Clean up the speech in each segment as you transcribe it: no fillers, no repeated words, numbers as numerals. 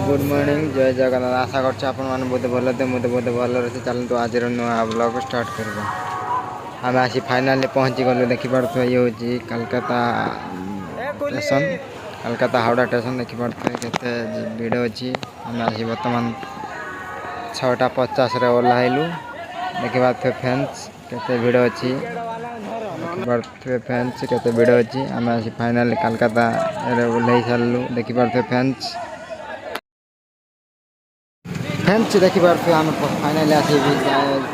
Good morning जय जगन्नाथ आशा कर बहुत भल थे मुझे बहुत भल रही चलते आज नुआ ब्लॉग स्टार्ट करवा आम आसी फाइनाल पहुँची गलु देखिपे ये हूँ कलकत्ता स्टेशन कलकत्ता हावड़ा स्टेशन देखिपे के भिड़ अच्छी आम आसी बर्तमान 6:50 ओह्लू देखिपे फैंस के भिड़ अच्छी फैंस के भिड़ अच्छी आम आसी फाइनाल कलकत्ता ओह्ल सारू देखिपे फैंस फैंस देखिपे आम फाइनाली आसी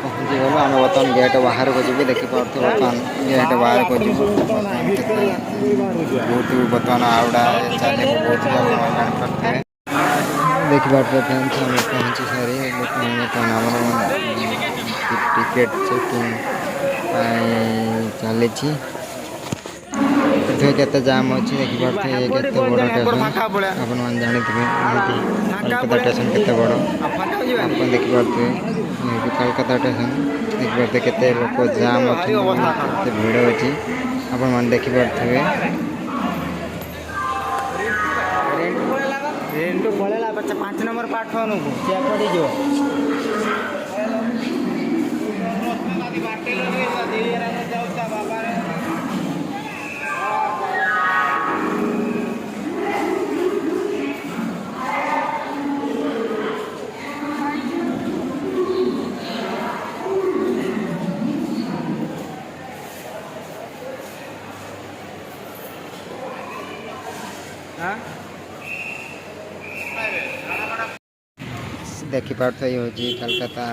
पहुँची गलु आम बर्तमान गेट बाहर को जी देखिपे बर्तमान गेट बाहर को जी बहुत बर्तमान आवड़ा चले बहुत जापारे देखिपे फैंस आम पहुँची सारी बर्तमान टिकेट चेकिंग चली केते जाम अच्छी देखिपे केते बड़ स्टेशन आपण मैंने जानते कलकत्ता स्टेशन केते बड़ आप देखिपे कलकत्ता स्टेशन देखिपे केते लोक जाम अच्छे भिड़ अच्छी आपण मैंने देखिपे पड़ेगा 5 नंबर प्लाटफॉर्म को देखिपे ये हूँ कलकत्ता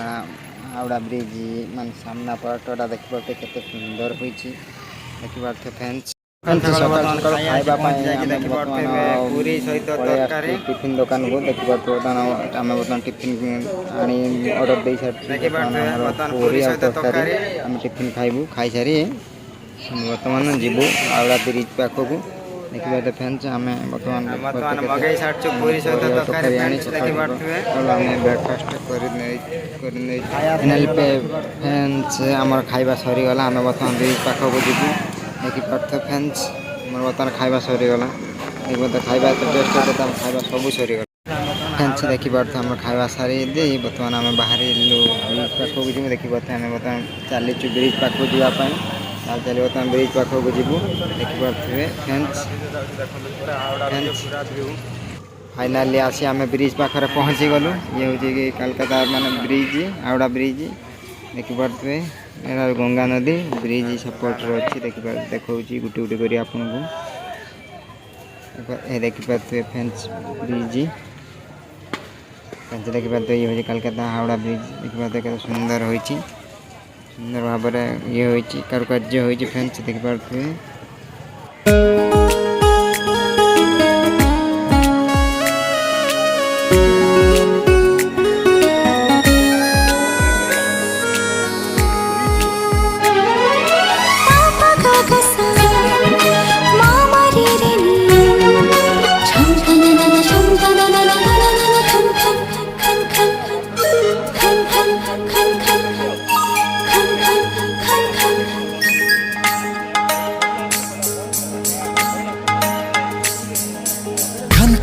हावड़ा ब्रिज मान सामना पटटा देखिपे के सुंदर हो देखिपे फैंस पूरी सहित टिफिन दुकान को देखिपे आम बर्तमान टिफिन आनी ऑर्डर दे सारी पूरी तरकारी आम टिफिन खाइबू खाई सारी बर्तमान जीवु हावड़ा ब्रिज पाखक देखिए फैंस आम बर्तमान मगई सारी पूरी सहित ब्रेकफास्ट फाइनाल पे फैंस आम खाଇବା सरीगला आम बर्तमान ब्रिज पाखक जीवु देखिपे फैंस आम बर्तमान खाଇବା सरीगला देखिए खाଇବା टेस्ट खाଇବା सब सरीगला फैंस देखिपे आम खाଇବା सारी दे बर्तमान आम बाहर ब्रिज पाखक जीवु देखिए आम बर्तमान चलीचु ब्रिज पाखक जावाई चल बर्तमान ब्रिज पाखक जीवु देखिपे फैंस फाइनाली आसी आम ब्रिज पाखे पहुँची गलु ये हूँ कि कलकत्ता मान ब्रिज हावड़ा ब्रिज देखिपे गंगा नदी ब्रिज सपोर्ट अच्छी देखिए देखा गोटे गोटे कर आपन को देखिपे फैंस ब्रिज देखिपे ये हूँ कलकत्ता हावड़ा ब्रिज देखिए सुंदर हो सुंदर भाव ये हो कारुकार्य हो फैंस देखिपे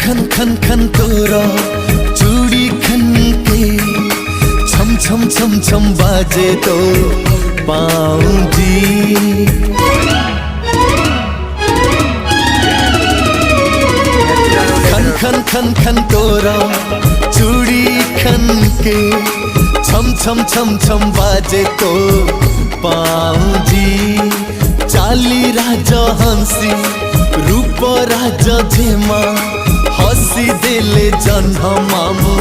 खन खन खन तोरा चूड़ी खन के छम छम छम छम बाजे तो पाऊं जी खन खन खन खन तोरा चूड़ी खन के छम छम छम छम बाजे तो पाऊं जी चाली राजा हंसी रूप राजा झेमा हसी देले जन्ह मामू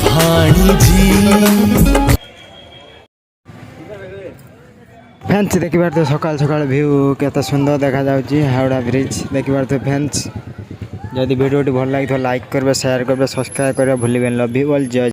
भाणीजी फैंस देखिपे सकाल सकाल व्यू केते सुंदर देखा जाउची हावड़ा ब्रिज देखिपे फैंस जदि वीडियो भल लगी तो लाइक करबे शेयर करबे सब्सक्राइब करबे भूलिबेन लव यू ऑल जय।